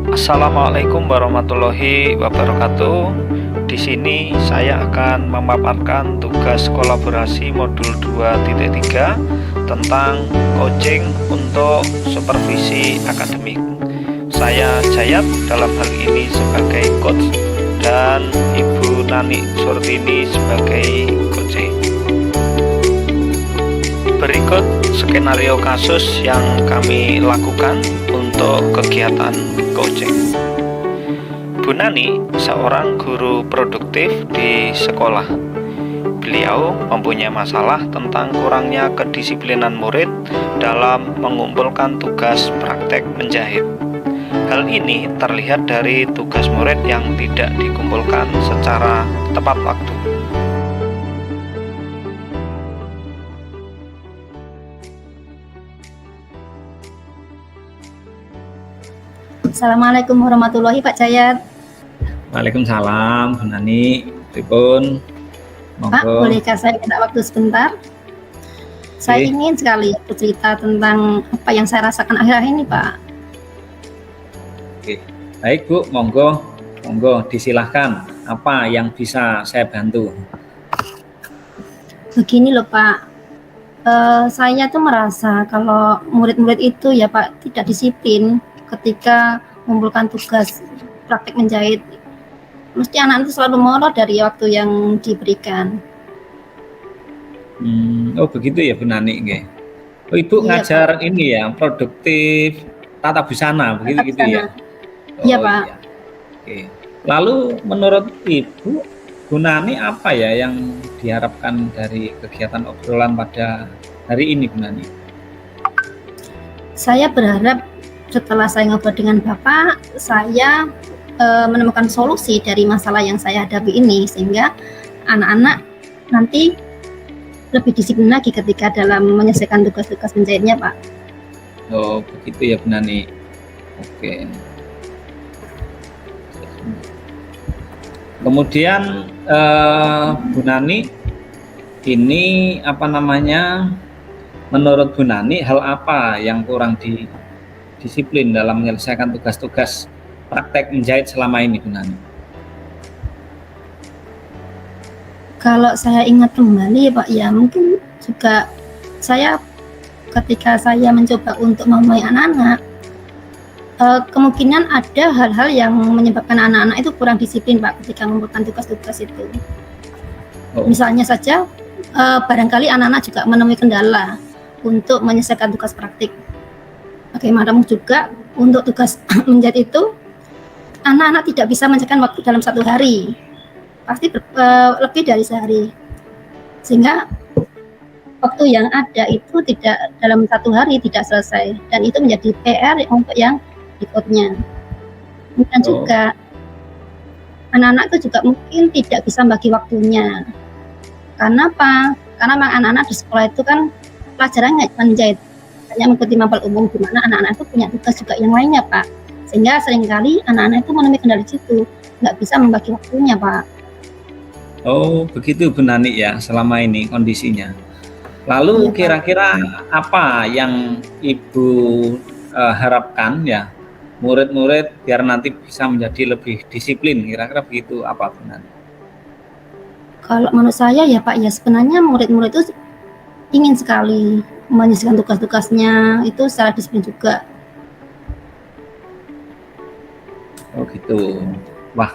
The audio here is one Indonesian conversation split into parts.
Assalamualaikum warahmatullahi wabarakatuh. Di sini saya akan memaparkan tugas kolaborasi modul 2.3 tentang coaching untuk supervisi akademik. Saya Jayat dalam hal ini sebagai coach dan Ibu Nani Surtini sebagai coach. Berikut skenario kasus yang kami lakukan untuk kegiatan coaching. Bu Nani seorang guru produktif di sekolah. Beliau mempunyai masalah tentang kurangnya kedisiplinan murid dalam mengumpulkan tugas praktek menjahit. Hal ini terlihat dari tugas murid yang tidak dikumpulkan secara tepat waktu. Assalamualaikum warahmatullahi Pak Jayat. Waalaikumsalam Bu Nani. Pripun? Pak, bolehkah saya minta waktu sebentar? Saya ingin sekali bercerita tentang apa yang saya rasakan akhir-akhir ini, Pak. Oke. Baik Bu, monggo disilahkan. Apa yang bisa saya bantu? Begini loh Pak, saya tuh merasa kalau murid-murid itu ya Pak tidak disiplin ketika mengumpulkan tugas praktek menjahit. Mesti anak itu selalu molor dari waktu yang diberikan. Oh begitu ya Bu Nani. Oh Ibu Iya, ngajar Pak. ini ya, produktif tata busana begitu gitu ya? Iya Oh Pak. iya. Oke. Lalu menurut Ibu, Bu Nani apa ya yang diharapkan dari kegiatan obrolan pada hari ini Bu Nani? Saya berharap setelah saya ngobrol dengan Bapak, saya menemukan solusi dari masalah yang saya hadapi ini, sehingga anak-anak nanti lebih disiplin lagi ketika dalam menyelesaikan tugas-tugas menjahitnya, Pak. Oh begitu ya Bu Nani. Oke. Kemudian Bu Nani ini apa namanya? Menurut Bu Nani hal apa yang kurang disiplin dalam menyelesaikan tugas-tugas praktek menjahit selama ini Bu Nani? Kalau saya ingat kembali Pak, ya mungkin juga saya ketika saya mencoba untuk memulai anak-anak, kemungkinan ada hal-hal yang menyebabkan anak-anak itu kurang disiplin Pak ketika mengumpulkan tugas-tugas itu. Misalnya saja barangkali anak-anak juga menemui kendala untuk menyelesaikan tugas praktik. Bagaimanapun juga untuk tugas menjahit itu anak-anak tidak bisa menyelesaikan waktu dalam satu hari, pasti lebih dari sehari, sehingga waktu yang ada itu tidak dalam satu hari tidak selesai, dan itu menjadi PR untuk yang berikutnya. Dan juga anak-anak itu juga mungkin tidak bisa bagi waktunya. Karena apa? Karena anak-anak di sekolah itu kan pelajarannya menjahit, hanya mengikuti mapel umum, di mana anak-anak itu punya tugas juga yang lainnya Pak, sehingga seringkali anak-anak itu menemui kendala di situ, nggak bisa membagi waktunya Pak. Oh begitu Bu Nani ya selama ini kondisinya. Lalu kira-kira apa yang Ibu harapkan ya murid-murid biar nanti bisa menjadi lebih disiplin, kira-kira begitu apa Bu Nani? Kalau menurut saya ya Pak, ya sebenarnya murid-murid itu ingin sekali menyelesaikan tugas-tugasnya itu secara disiplin juga. Oh gitu. Wah,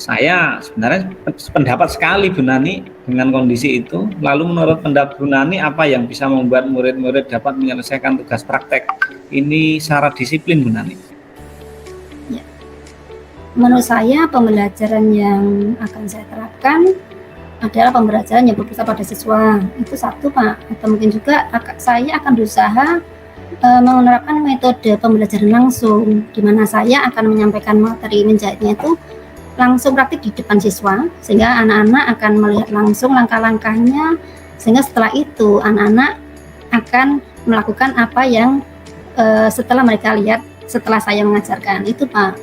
saya sebenarnya pendapat sekali Bu Nani dengan kondisi itu. Lalu menurut pendapat Bu Nani apa yang bisa membuat murid-murid dapat menyelesaikan tugas praktek ini secara disiplin Bu Nani? Ya. Menurut saya pembelajaran yang akan saya terapkan adalah pembelajaran yang berpusat pada siswa, itu satu Pak. Atau mungkin juga saya akan berusaha menerapkan metode pembelajaran langsung, di mana saya akan menyampaikan materi menjahitnya itu langsung praktik di depan siswa, sehingga anak-anak akan melihat langsung langkah-langkahnya, sehingga setelah itu anak-anak akan melakukan apa yang setelah mereka lihat setelah saya mengajarkan itu Pak.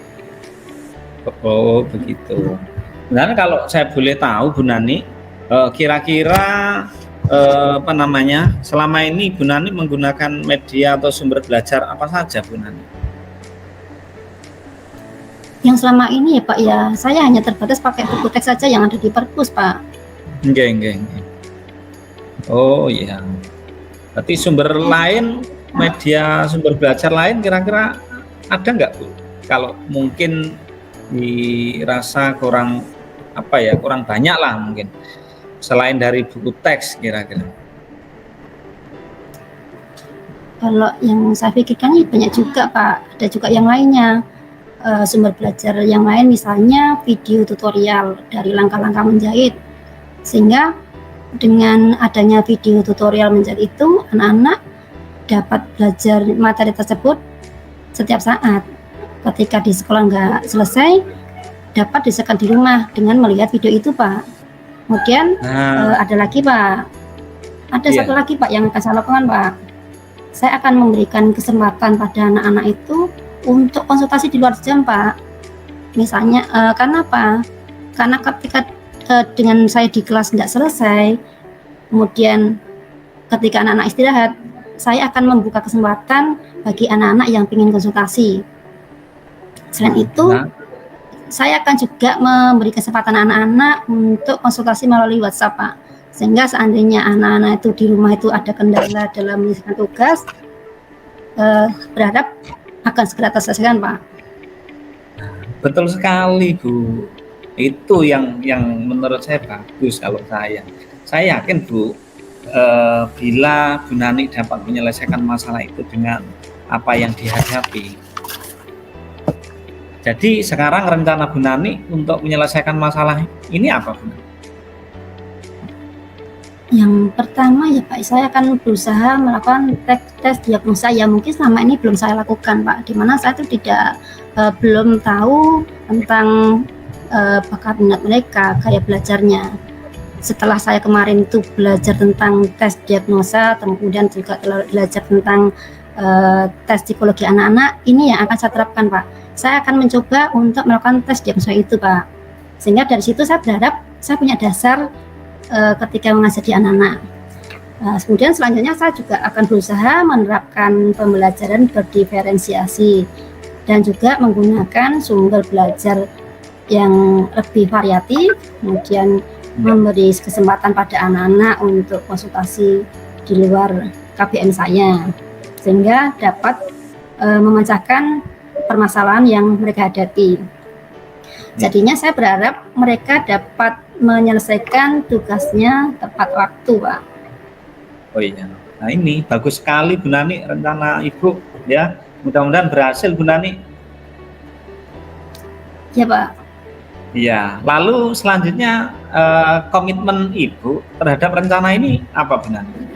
Oh begitu. Sebenarnya kalau saya boleh tahu Bu Nani, kira-kira apa namanya, selama ini Bu Nani menggunakan media atau sumber belajar apa saja Bu Nani? Yang selama ini ya Pak ya, saya hanya terbatas pakai buku teks saja yang ada di perpus Pak. Nggih. Oh iya. Berarti sumber lain, media sumber belajar lain kira-kira ada nggak Bu? Kalau mungkin dirasa kurang kurang banyak lah mungkin selain dari buku teks kira-kira. Kalau yang saya pikirkan ya banyak juga Pak, ada juga yang lainnya. Sumber belajar yang lain misalnya video tutorial dari langkah-langkah menjahit, sehingga dengan adanya video tutorial menjahit itu anak-anak dapat belajar materi tersebut setiap saat. Ketika di sekolah nggak selesai, dapat diselesaikan di rumah dengan melihat video itu Pak. Kemudian ada lagi Pak, ada satu lagi Pak yang akan saya lakukan Pak. Saya akan memberikan kesempatan pada anak-anak itu untuk konsultasi di luar jam Pak. Misalnya karena apa? Karena ketika dengan saya di kelas nggak selesai, kemudian ketika anak-anak istirahat, saya akan membuka kesempatan bagi anak-anak yang ingin konsultasi. Selain itu, saya akan juga memberi kesempatan anak-anak untuk konsultasi melalui WhatsApp Pak. Sehingga seandainya anak-anak itu di rumah itu ada kendala dalam menyelesaikan tugas, berharap akan segera terselesaikan Pak. Betul sekali Bu. Itu yang menurut saya bagus. Kalau saya yakin Bu, bila Bu Nani dapat menyelesaikan masalah itu dengan apa yang dihadapi. Jadi sekarang rencana Bu Nani untuk menyelesaikan masalah ini apa Bu? Yang pertama ya Pak, saya akan berusaha melakukan tes diagnosa yang mungkin selama ini belum saya lakukan Pak, di mana saya itu belum tahu tentang bakat minat mereka, gaya belajarnya. Setelah saya kemarin itu belajar tentang tes diagnosa, kemudian juga belajar tentang tes psikologi anak-anak, ini yang akan saya terapkan Pak. Saya akan mencoba untuk melakukan tes diagnosa itu Pak, sehingga dari situ saya berharap saya punya dasar ketika mengajari anak-anak. Kemudian selanjutnya saya juga akan berusaha menerapkan pembelajaran berdiferensiasi dan juga menggunakan sumber belajar yang lebih variatif, kemudian memberi kesempatan pada anak-anak untuk konsultasi di luar KBM saya, sehingga dapat memecahkan permasalahan yang mereka hadapi. Jadinya saya berharap mereka dapat menyelesaikan tugasnya tepat waktu Pak. Oh iya. Nah ini bagus sekali Bu Nani rencana Ibu ya. Mudah-mudahan berhasil Bu Nani. Ya Pak. Iya. Lalu selanjutnya komitmen Ibu terhadap rencana ini apa Bu Nani?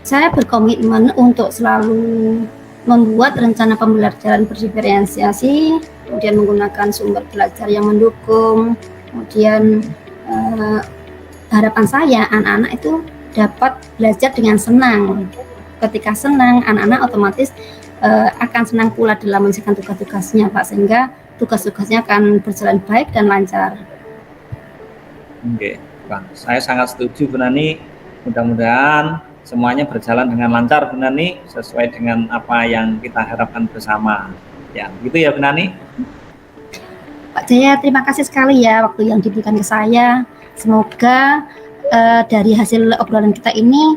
Saya berkomitmen untuk selalu membuat rencana pembelajaran berdiferensiasi, kemudian menggunakan sumber belajar yang mendukung, kemudian harapan saya anak-anak itu dapat belajar dengan senang. Ketika senang, anak-anak otomatis akan senang pula dalam menyelesaikan tugas-tugasnya Pak, sehingga tugas-tugasnya akan berjalan baik dan lancar. Oke, Pak. Saya sangat setuju Bu Nani. Mudah-mudahan semuanya berjalan dengan lancar Bu Nani, sesuai dengan apa yang kita harapkan bersama. Ya, gitu ya Bu Nani. Pak Jaya, terima kasih sekali ya waktu yang diberikan ke saya. Semoga dari hasil obrolan kita ini,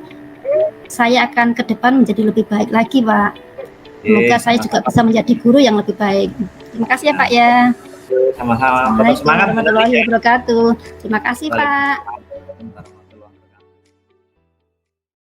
saya akan ke depan menjadi lebih baik lagi Pak. Semoga saya juga bisa menjadi guru yang lebih baik. Terima kasih ya Pak ya. Sama-sama. Assalamualaikum warahmatullahi wabarakatuh. Terima kasih Pak.